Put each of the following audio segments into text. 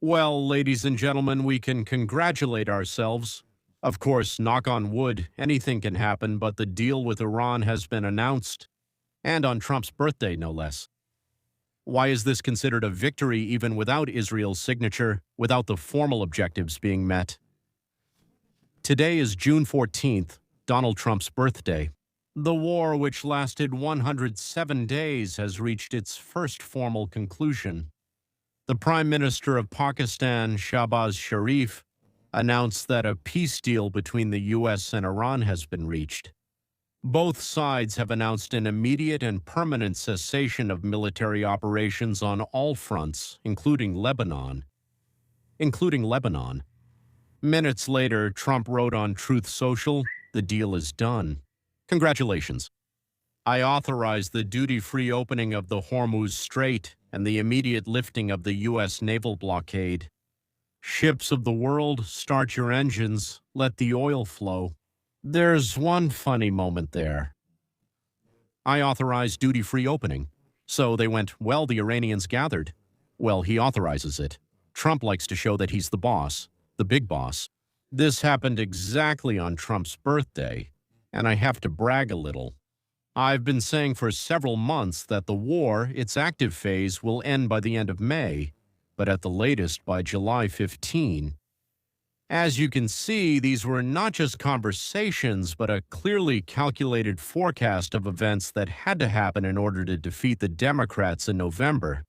Well, ladies and gentlemen, we can congratulate ourselves. Of course, knock on wood, anything can happen, but the deal with Iran has been announced, and on Trump's birthday, no less. Why is this considered a victory even without Israel's signature, without the formal objectives being met? Today is June 14th, Donald Trump's birthday. The war, which lasted 107 days, has reached its first formal conclusion. The Prime Minister of Pakistan, Shahbaz Sharif, announced that a peace deal between the U.S. and Iran has been reached. Both sides have announced an immediate and permanent cessation of military operations on all fronts, including Lebanon. Minutes later, Trump wrote on Truth Social, "The deal is done. Congratulations. I authorize the duty-free opening of the Hormuz Strait and the immediate lifting of the U.S. naval blockade. Ships of the world, start your engines, let the oil flow." There's one funny moment there. I authorized duty-free opening. So they went, well, the Iranians gathered. Well, he authorizes it. Trump likes to show that he's the boss, the big boss. This happened exactly on Trump's birthday, and I have to brag a little. I've been saying for several months that the war, its active phase, will end by the end of May, but at the latest by July 15. As you can see, these were not just conversations, but a clearly calculated forecast of events that had to happen in order to defeat the Democrats in November.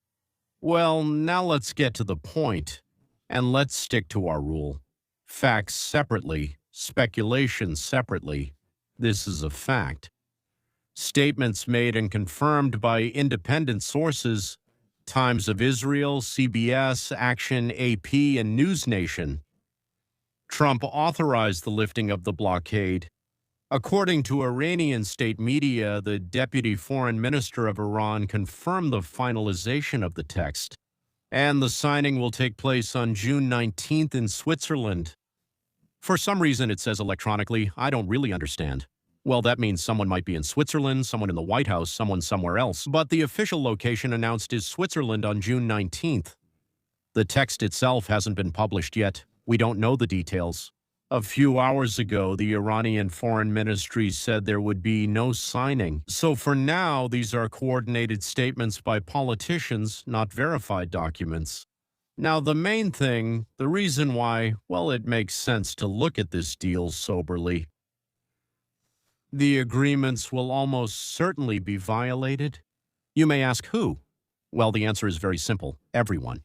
Well, now let's get to the point, and let's stick to our rule. Facts separately, speculation separately. This is a fact. Statements made and confirmed by independent sources, Times of Israel, CBS, Action, AP, and News Nation. Trump authorized the lifting of the blockade. According to Iranian state media, the deputy foreign minister of Iran confirmed the finalization of the text, and the signing will take place on June 19th in Switzerland. For some reason it says electronically. I don't really understand. Well, that means someone might be in Switzerland, someone in the White House, someone somewhere else. But the official location announced is Switzerland on June 19th. The text itself hasn't been published yet. We don't know the details. A few hours ago, the Iranian Foreign Ministry said there would be no signing. So for now, these are coordinated statements by politicians, not verified documents. Now, the main thing, the reason why, well, it makes sense to look at this deal soberly. The agreements will almost certainly be violated. You may ask who? Well, the answer is very simple. Everyone.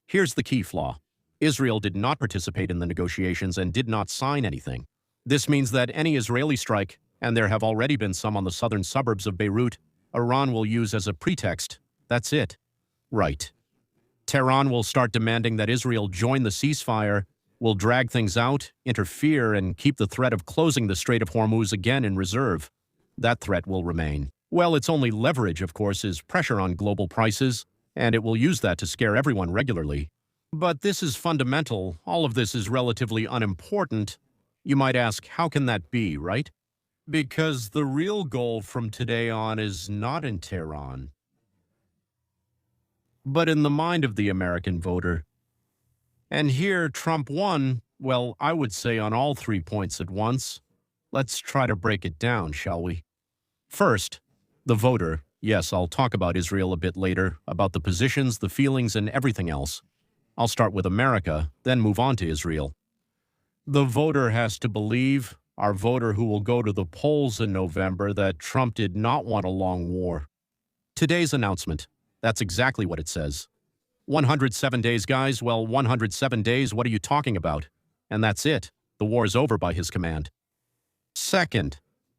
Here's the key flaw. Israel did not participate in the negotiations and did not sign anything. This means that any Israeli strike, and there have already been some on the southern suburbs of Beirut, Iran will use as a pretext. That's it. Right. Tehran will start demanding that Israel join the ceasefire, will drag things out, interfere, and keep the threat of closing the Strait of Hormuz again in reserve. That threat will remain. Well, its only leverage, of course, is pressure on global prices, and it will use that to scare everyone regularly. But this is fundamental. All of this is relatively unimportant. You might ask, how can that be, right? Because the real goal from today on is not in Tehran, but in the mind of the American voter. And here Trump won, well, I would say on all 3 points at once. Let's try to break it down, shall we? First, the voter. Yes, I'll talk about Israel a bit later, about the positions, the feelings, and everything else. I'll start with America, then move on to Israel. The voter has to believe, our voter who will go to the polls in November, that Trump did not want a long war. Today's announcement, that's exactly what it says. 107 days, guys. Well, 107 days, what are you talking about? And that's it. The war's over by his command. Second,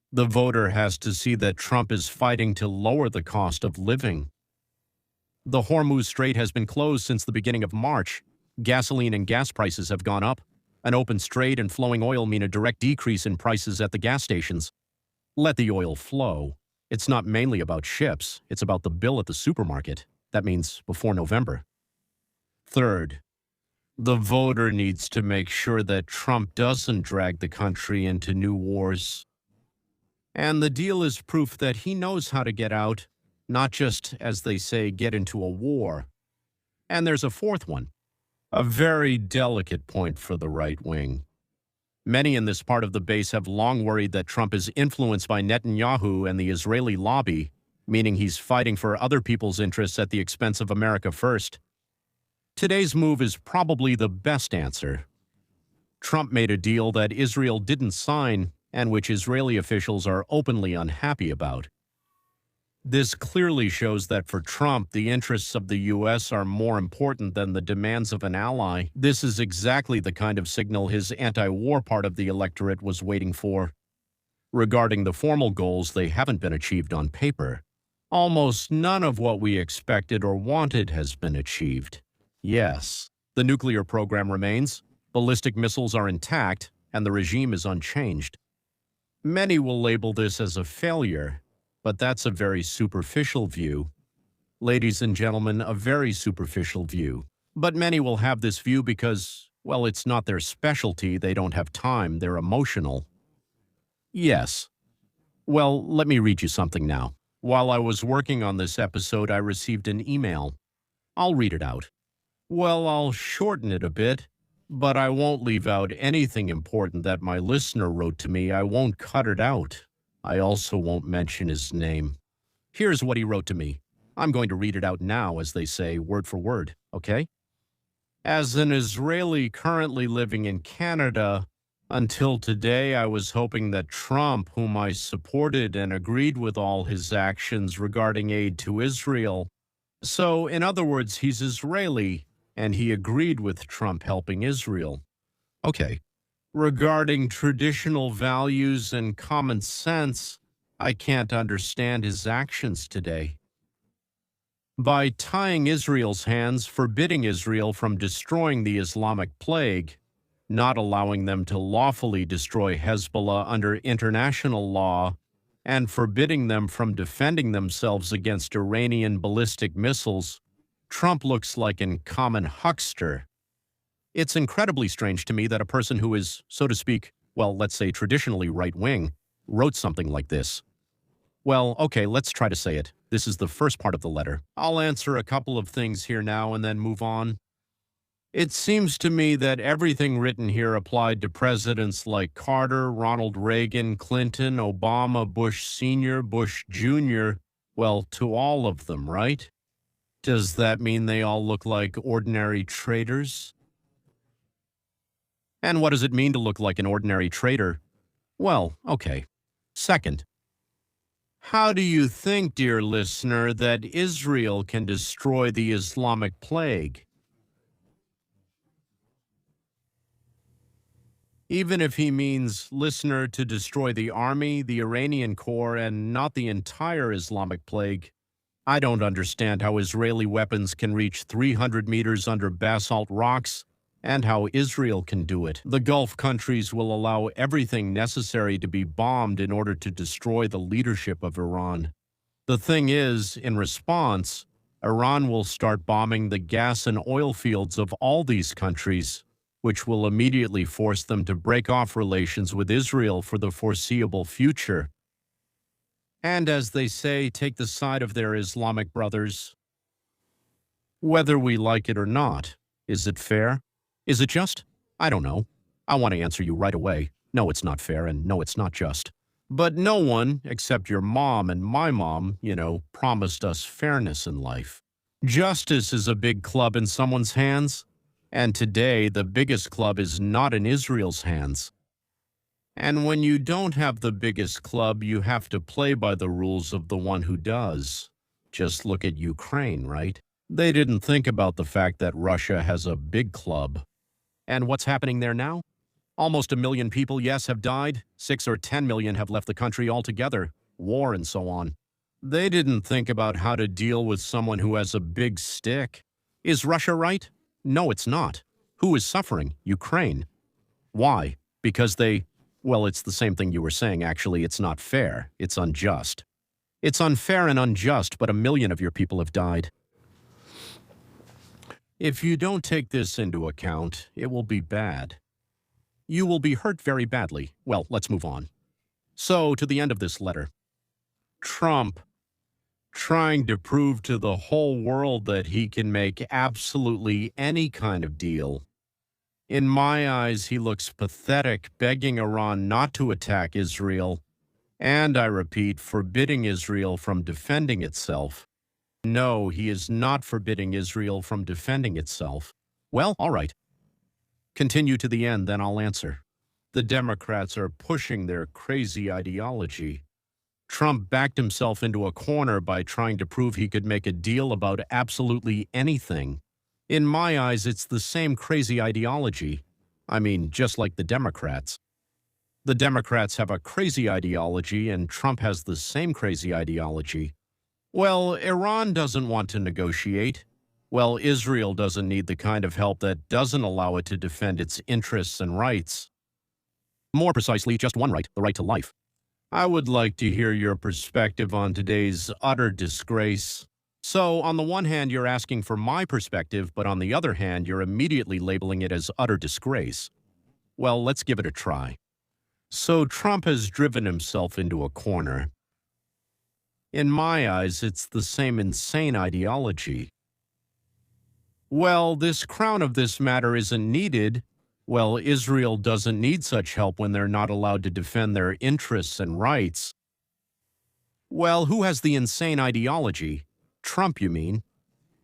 the voter has to see that Trump is fighting to lower the cost of living. The Hormuz Strait has been closed since the beginning of March. Gasoline and gas prices have gone up. An open strait and flowing oil mean a direct decrease in prices at the gas stations. Let the oil flow. It's not mainly about ships. It's about the bill at the supermarket. That means before November. Third, the voter needs to make sure that Trump doesn't drag the country into new wars. And the deal is proof that he knows how to get out, not just, as they say, get into a war. And there's a fourth one. A very delicate point for the right wing. Many in this part of the base have long worried that Trump is influenced by Netanyahu and the Israeli lobby, meaning he's fighting for other people's interests at the expense of America first. Today's move is probably the best answer. Trump made a deal that Israel didn't sign and which Israeli officials are openly unhappy about. This clearly shows that for Trump, the interests of the U.S. are more important than the demands of an ally. This is exactly the kind of signal his anti-war part of the electorate was waiting for. Regarding the formal goals, they haven't been achieved on paper. Almost none of what we expected or wanted has been achieved. Yes, the nuclear program remains, ballistic missiles are intact, and the regime is unchanged. Many will label this as a failure, but that's a very superficial view. Ladies and gentlemen, a very superficial view. But many will have this view because, well, it's not their specialty, they don't have time, they're emotional. Yes. Well, let me read you something now. While I was working on this episode, I received an email. I'll read it out. Well, I'll shorten it a bit, but I won't leave out anything important that my listener wrote to me. I won't cut it out. I also won't mention his name. Here's what he wrote to me. I'm going to read it out now, as they say, word for word, okay? As an Israeli currently living in Canada, until today I was hoping that Trump, whom I supported and agreed with all his actions regarding aid to Israel, so in other words, he's Israeli, and he agreed with Trump helping Israel. Okay. Regarding traditional values and common sense, I can't understand his actions today. By tying Israel's hands, forbidding Israel from destroying the Islamic plague, not allowing them to lawfully destroy Hezbollah under international law, and forbidding them from defending themselves against Iranian ballistic missiles, Trump looks like a common huckster. It's incredibly strange to me that a person who is, so to speak, well, let's say traditionally right-wing, wrote something like this. Well, okay, let's try to say it. This is the first part of the letter. I'll answer a couple of things here now and then move on. It seems to me that everything written here applied to presidents like Carter, Ronald Reagan, Clinton, Obama, Bush Sr., Bush Jr., well, to all of them, right? Does that mean they all look like ordinary traitors? And what does it mean to look like an ordinary traitor? Well, okay. Second, how do you think, dear listener, that Israel can destroy the Islamic plague? Even if he means, listener, to destroy the army, the Iranian core, and not the entire Islamic plague, I don't understand how Israeli weapons can reach 300 meters under basalt rocks, and how Israel can do it. The Gulf countries will allow everything necessary to be bombed in order to destroy the leadership of Iran. The thing is, in response, Iran will start bombing the gas and oil fields of all these countries, which will immediately force them to break off relations with Israel for the foreseeable future. And as they say, take the side of their Islamic brothers. Whether we like it or not, is it fair? Is it just? I don't know. I want to answer you right away. No, it's not fair, and no, it's not just. But no one, except your mom and my mom, promised us fairness in life. Justice is a big club in someone's hands, and today the biggest club is not in Israel's hands. And when you don't have the biggest club, you have to play by the rules of the one who does. Just look at Ukraine, right? They didn't think about the fact that Russia has a big club. And what's happening there now? Almost 1 million people, yes, have died. 6 or 10 million have left the country altogether. War and so on. They didn't think about how to deal with someone who has a big stick. Is Russia right? No, it's not. Who is suffering? Ukraine. Why? Because well, it's the same thing you were saying, actually. It's not fair. It's unjust. It's unfair and unjust, but 1 million of your people have died. If you don't take this into account, it will be bad. You will be hurt very badly. Well, let's move on. So, to the end of this letter. Trump, trying to prove to the whole world that he can make absolutely any kind of deal. In my eyes, he looks pathetic, begging Iran not to attack Israel, and, I repeat, forbidding Israel from defending itself. No, he is not forbidding Israel from defending itself. Well, all right. Continue to the end, then I'll answer. The Democrats are pushing their crazy ideology. Trump backed himself into a corner by trying to prove he could make a deal about absolutely anything. In my eyes, it's the same crazy ideology. I mean, just like the Democrats. The Democrats have a crazy ideology, and Trump has the same crazy ideology. Well, Iran doesn't want to negotiate. Well, Israel doesn't need the kind of help that doesn't allow it to defend its interests and rights. More precisely, just one right, the right to life. I would like to hear your perspective on today's utter disgrace. So, on the one hand, you're asking for my perspective, but on the other hand, you're immediately labeling it as utter disgrace. Well, let's give it a try. So, Trump has driven himself into a corner. In my eyes, it's the same insane ideology. Well, this crown of this matter isn't needed. Well, Israel doesn't need such help when they're not allowed to defend their interests and rights. Well, who has the insane ideology? Trump, you mean?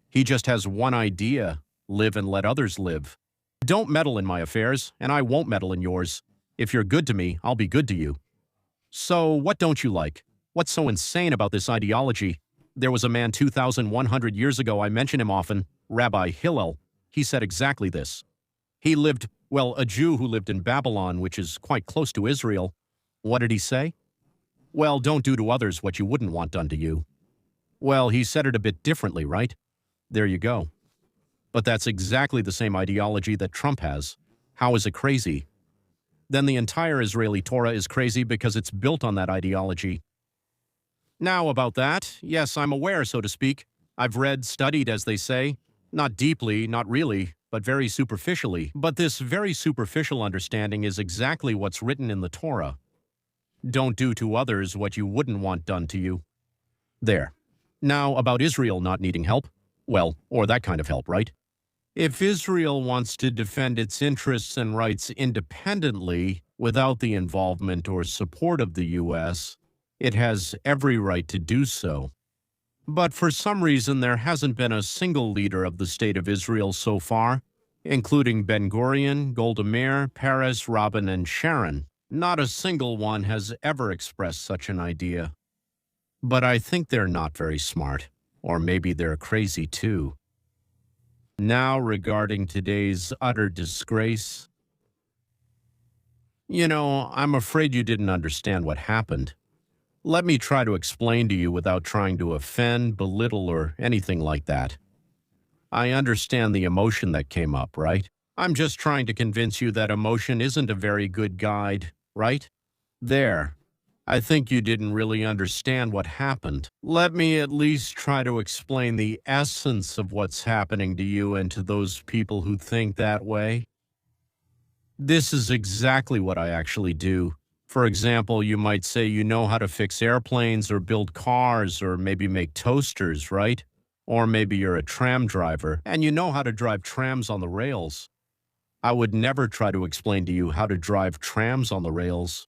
He just has one idea: live and let others live. Don't meddle in my affairs, and I won't meddle in yours. If you're good to me, I'll be good to you. So, what don't you like? What's so insane about this ideology? There was a man 2,100 years ago, I mention him often, Rabbi Hillel. He said exactly this. He lived, well, a Jew who lived in Babylon, which is quite close to Israel. What did he say? Well, don't do to others what you wouldn't want done to you. Well, he said it a bit differently, right? There you go. But that's exactly the same ideology that Trump has. How is it crazy? Then the entire Israeli Torah is crazy because it's built on that ideology. Now about that, yes, I'm aware, so to speak. I've read, studied, as they say. Not deeply, not really, but very superficially. But this very superficial understanding is exactly what's written in the Torah. Don't do to others what you wouldn't want done to you. There. Now, about Israel not needing help. Well, or that kind of help, right? If Israel wants to defend its interests and rights independently, without the involvement or support of the U.S., it has every right to do so. But for some reason, there hasn't been a single leader of the State of Israel so far, including Ben-Gurion, Golda Meir, Peres, Rabin, and Sharon. Not a single one has ever expressed such an idea. But I think they're not very smart, or maybe they're crazy too. Now, regarding today's utter disgrace, I'm afraid you didn't understand what happened. Let me try to explain to you without trying to offend, belittle, or anything like that. I understand the emotion that came up, right? I'm just trying to convince you that emotion isn't a very good guide, right? There. I think you didn't really understand what happened. Let me at least try to explain the essence of what's happening to you and to those people who think that way. This is exactly what I actually do. For example, you might say you know how to fix airplanes or build cars or maybe make toasters, right? Or maybe you're a tram driver and you know how to drive trams on the rails. I would never try to explain to you how to drive trams on the rails.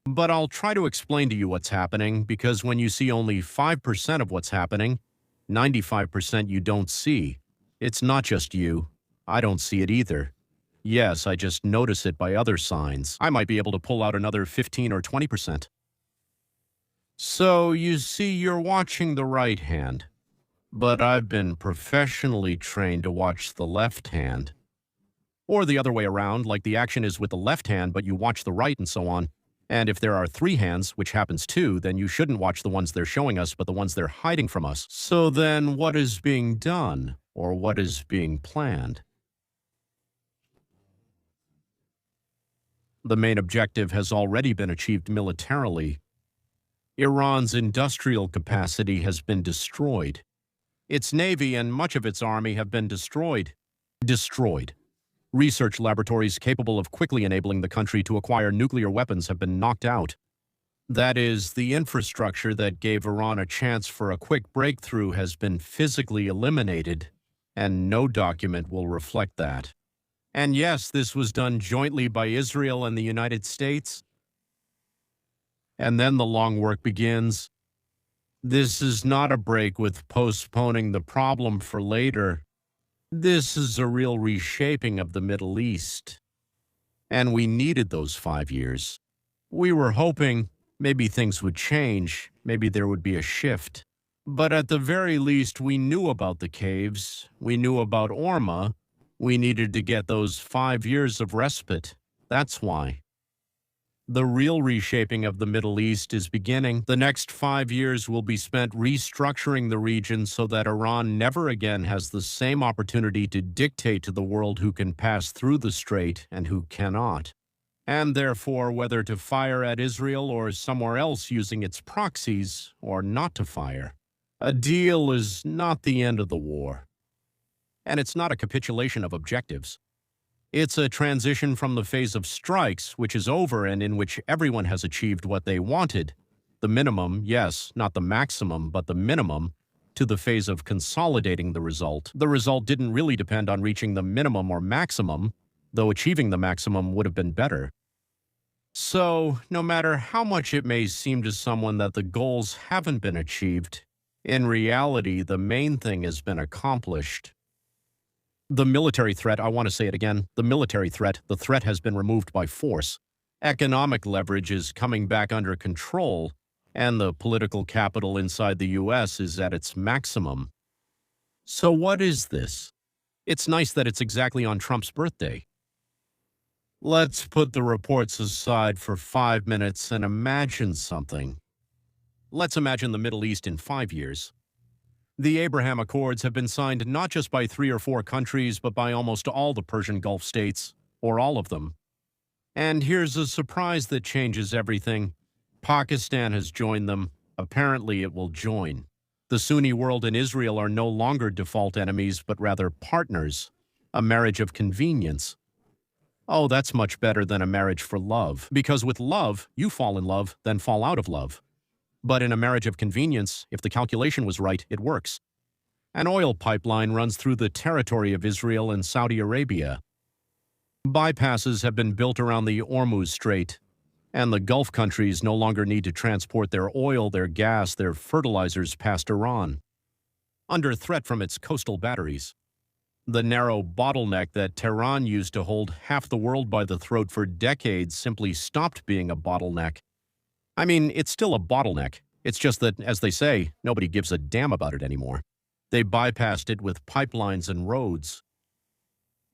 But I'll try to explain to you what's happening, because when you see only 5% of what's happening, 95% you don't see. It's not just you. I don't see it either. Yes, I just notice it by other signs. I might be able to pull out another 15 or 20%. So, you see, you're watching the right hand. But I've been professionally trained to watch the left hand. Or the other way around, like the action is with the left hand, but you watch the right and so on. And if there are 3 hands, which happens too, then you shouldn't watch the ones they're showing us, but the ones they're hiding from us. So then what is being done, or what is being planned? The main objective has already been achieved militarily. Iran's industrial capacity has been destroyed. Its navy and much of its army have been destroyed. Destroyed. Research laboratories capable of quickly enabling the country to acquire nuclear weapons have been knocked out. That is, the infrastructure that gave Iran a chance for a quick breakthrough has been physically eliminated, and no document will reflect that. And yes, this was done jointly by Israel and the United States. And then the long work begins. This is not a break with postponing the problem for later. This is a real reshaping of the Middle East. And we needed those 5 years. We were hoping maybe things would change, maybe there would be a shift. But at the very least, we knew about the caves, we knew about Orma, we needed to get those 5 years of respite. That's why. The real reshaping of the Middle East is beginning. The next 5 years will be spent restructuring the region so that Iran never again has the same opportunity to dictate to the world who can pass through the strait and who cannot. And therefore, whether to fire at Israel or somewhere else using its proxies, or not to fire. A deal is not the end of the war. And it's not a capitulation of objectives. It's a transition from the phase of strikes, which is over and in which everyone has achieved what they wanted, the minimum, yes, not the maximum, but the minimum, to the phase of consolidating the result. The result didn't really depend on reaching the minimum or maximum, though achieving the maximum would have been better. So, no matter how much it may seem to someone that the goals haven't been achieved, in reality, the main thing has been accomplished. The military threat, I want to say it again, the military threat, the threat has been removed by force. Economic leverage is coming back under control, and the political capital inside the U.S. is at its maximum. So what is this? It's nice that it's exactly on Trump's birthday. Let's put the reports aside for 5 minutes and imagine something. Let's imagine the Middle East in 5 years. The Abraham Accords have been signed not just by 3 or 4 countries, but by almost all the Persian Gulf states, or all of them. And here's a surprise that changes everything. Pakistan has joined them. Apparently it will join. The Sunni world and Israel are no longer default enemies, but rather partners. A marriage of convenience. Oh, that's much better than a marriage for love. Because with love, you fall in love, then fall out of love. But in a marriage of convenience, if the calculation was right, it works. An oil pipeline runs through the territory of Israel and Saudi Arabia. Bypasses have been built around the Hormuz Strait, and the Gulf countries no longer need to transport their oil, their gas, their fertilizers past Iran, under threat from its coastal batteries. The narrow bottleneck that Tehran used to hold half the world by the throat for decades simply stopped being a bottleneck. I mean, it's still a bottleneck. It's just that, as they say, nobody gives a damn about it anymore. They bypassed it with pipelines and roads.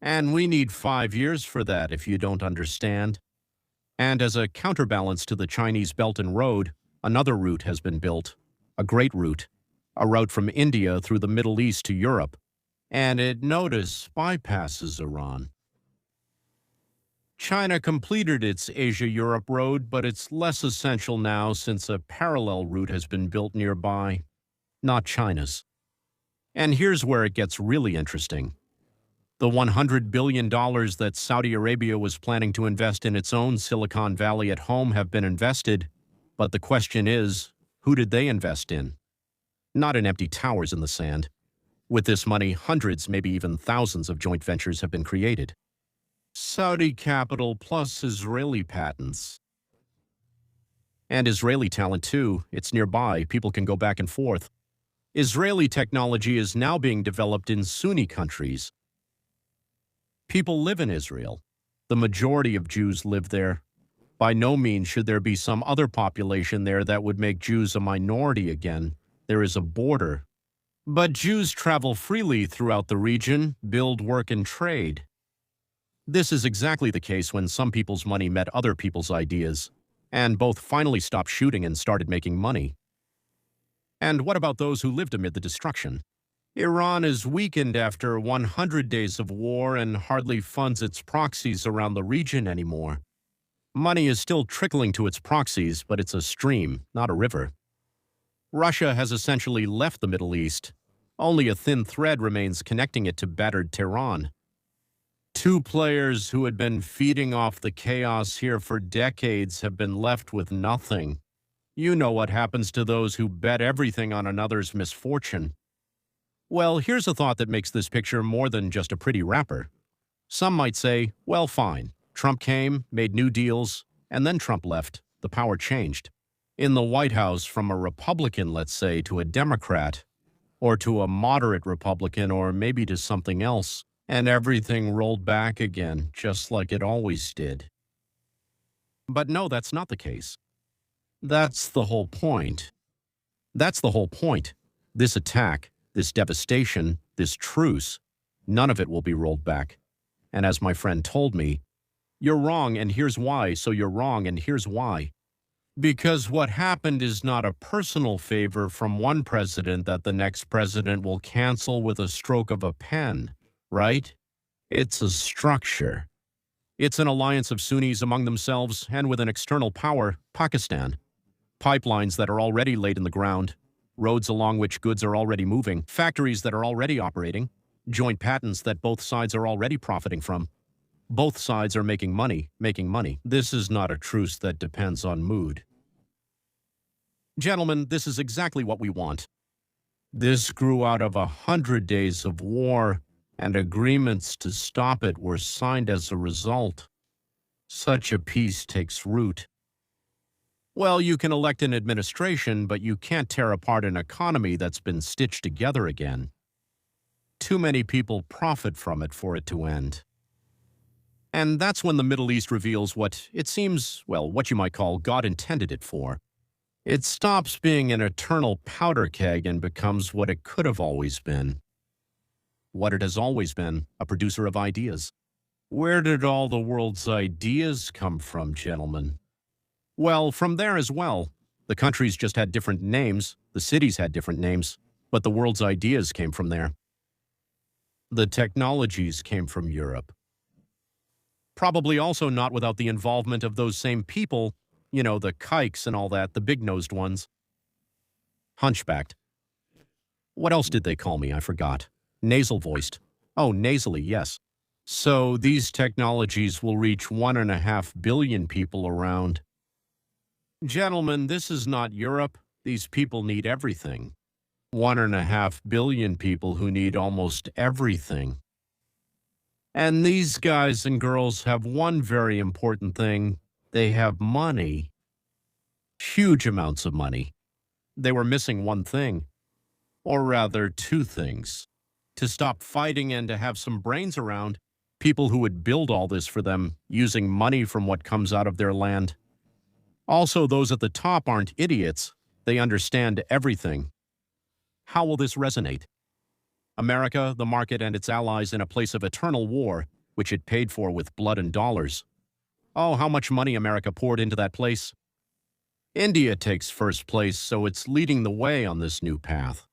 And we need 5 years for that, if you don't understand. And as a counterbalance to the Chinese Belt and Road, another route has been built. A great route. A route from India through the Middle East to Europe. And it, notice, bypasses Iran. China completed its Asia-Europe road, but it's less essential now since a parallel route has been built nearby, not China's. And here's where it gets really interesting. The $100 billion that Saudi Arabia was planning to invest in its own Silicon Valley at home have been invested, but the question is, who did they invest in? Not in empty towers in the sand. With this money, hundreds, maybe even thousands of joint ventures have been created. Saudi capital plus Israeli patents. And Israeli talent too. It's nearby. People can go back and forth. Israeli technology is now being developed in Sunni countries. People live in Israel. The majority of Jews live there. By no means should there be some other population there that would make Jews a minority again. There is a border. But Jews travel freely throughout the region, build, work, and trade. This is exactly the case when some people's money met other people's ideas, and both finally stopped shooting and started making money. And what about those who lived amid the destruction? Iran is weakened after 100 days of war and hardly funds its proxies around the region anymore. Money is still trickling to its proxies, but it's a stream, not a river. Russia has essentially left the Middle East. Only a thin thread remains connecting it to battered Tehran. 2 players who had been feeding off the chaos here for decades have been left with nothing. You know what happens to those who bet everything on another's misfortune. Well, here's a thought that makes this picture more than just a pretty wrapper. Some might say, well, fine. Trump came, made new deals, and then Trump left. The power changed. In the White House, from a Republican, let's say, to a Democrat, or to a moderate Republican, or maybe to something else, and everything rolled back again, just like it always did. But no, that's not the case. That's the whole point. That's the whole point. This attack, this devastation, this truce, none of it will be rolled back. And as my friend told me, you're wrong and here's why, so you're wrong and here's why. Because what happened is not a personal favor from one president that the next president will cancel with a stroke of a pen, right? It's a structure. It's an alliance of Sunnis among themselves and with an external power, Pakistan. Pipelines that are already laid in the ground, roads along which goods are already moving, factories that are already operating, joint patents that both sides are already profiting from. Both sides are making money, making money. This is not a truce that depends on mood. Gentlemen, this is exactly what we want. This grew out of 100 days of war, and agreements to stop it were signed as a result. Such a peace takes root. Well, you can elect an administration, but you can't tear apart an economy that's been stitched together again. Too many people profit from it for it to end. And that's when the Middle East reveals what it seems, well, what you might call God intended it for. It stops being an eternal powder keg and becomes what it could have always been. What it has always been, a producer of ideas. Where did all the world's ideas come from, gentlemen? Well, from there as well. The countries just had different names, the cities had different names, but the world's ideas came from there. The technologies came from Europe. Probably also not without the involvement of those same people, you know, the kikes and all that, the big-nosed ones. Hunchbacked. What else did they call me? I forgot. Nasal-voiced. Oh, nasally, yes. So these technologies will reach 1.5 billion people around. Gentlemen, this is not Europe. These people need everything. 1.5 billion people who need almost everything. And these guys and girls have one very important thing. They have money. Huge amounts of money. They were missing one thing. Or rather, two things. To stop fighting and to have some brains around, people who would build all this for them, using money from what comes out of their land. Also, those at the top aren't idiots. They understand everything. How will this resonate? America, the market, and its allies in a place of eternal war, which it paid for with blood and dollars. Oh, how much money America poured into that place. India takes first place, so it's leading the way on this new path.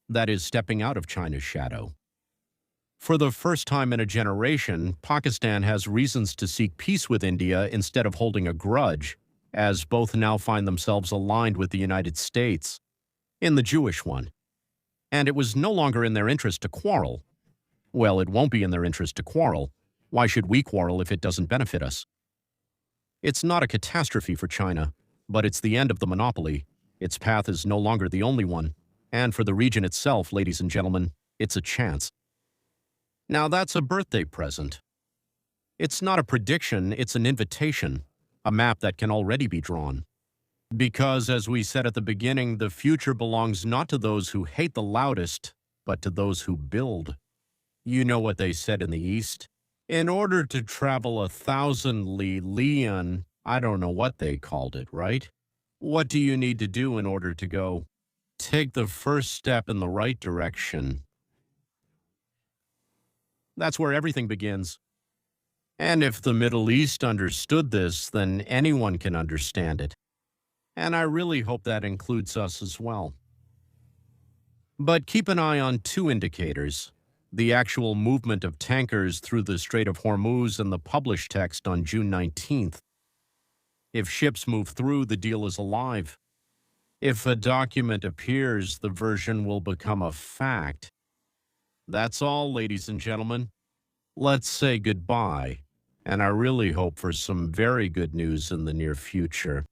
That is, stepping out of China's shadow. For the first time in a generation, Pakistan has reasons to seek peace with India instead of holding a grudge, as both now find themselves aligned with the United States, in the Jewish one. And it was no longer in their interest to quarrel. Well, it won't be in their interest to quarrel. Why should we quarrel if it doesn't benefit us? It's not a catastrophe for China, but it's the end of the monopoly. Its path is no longer the only one. And for the region itself, ladies and gentlemen, it's a chance. Now that's a birthday present. It's not a prediction, it's an invitation, a map that can already be drawn. Because, as we said at the beginning, the future belongs not to those who hate the loudest, but to those who build. You know what they said in the East? In order to travel 1,000 li, I don't know what they called it, right? What do you need to do in order to go? Take the first step in the right direction. That's where everything begins. And if the Middle East understood this, then anyone can understand it. And I really hope that includes us as well. But keep an eye on two indicators: the actual movement of tankers through the Strait of Hormuz and the published text on June 19th. If ships move through, the deal is alive. If a document appears, the version will become a fact. That's all, ladies and gentlemen. Let's say goodbye, and I really hope for some very good news in the near future.